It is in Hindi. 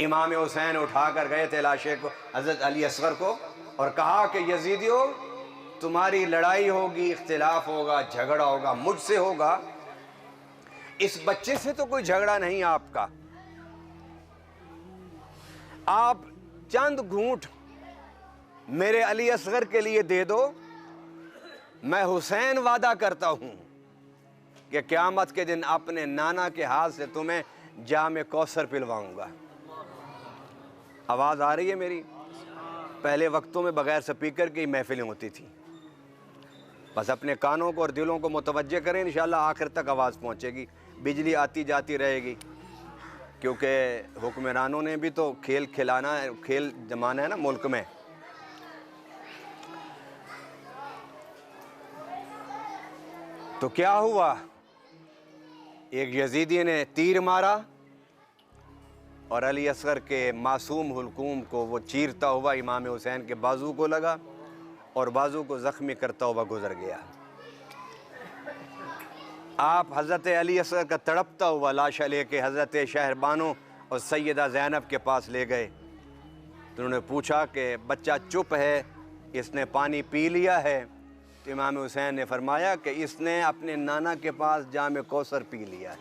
इमाम हुसैन उठा कर गए थे लाशे को, हज़रत अली असगर को, और कहा कि यजीदियों, तुम्हारी लड़ाई होगी, इख्तिलाफ होगा, झगड़ा होगा, मुझसे होगा, इस बच्चे से तो कोई झगड़ा नहीं आपका। आप चंद घूंट मेरे अली असगर के लिए दे दो, मैं हुसैन वादा करता हूं कि क़यामत के दिन अपने नाना के हाथ से तुम्हें जाम कौसर पिलवाऊंगा। आवाज़ आ रही है मेरी? पहले वक्तों में बग़ैर स्पीकर की महफिलें होती थी। बस अपने कानों को और दिलों को मुतवज्जे करें, इंशाअल्लाह आखिर तक आवाज़ पहुँचेगी। बिजली आती जाती रहेगी, क्योंकि हुक्मरानों ने भी तो खेल खिलाना है, खेल जमाना है ना मुल्क में। तो क्या हुआ, एक यजीदी ने तीर मारा और अली असगर के मासूम हुलकूम को वो चीरता हुआ इमाम हुसैन के बाजू को लगा और बाजू को ज़ख्मी करता हुआ गुजर गया। आप हज़रत अली असगर का तड़पता हुआ लाशा लेके हज़रत शहरबानो और सैयदा ज़ैनब के पास ले गए। तो उन्होंने पूछा कि बच्चा चुप है, इसने पानी पी लिया है? तो इमाम हुसैन ने फरमाया कि इसने अपने नाना के पास जाम कौसर पी लिया है।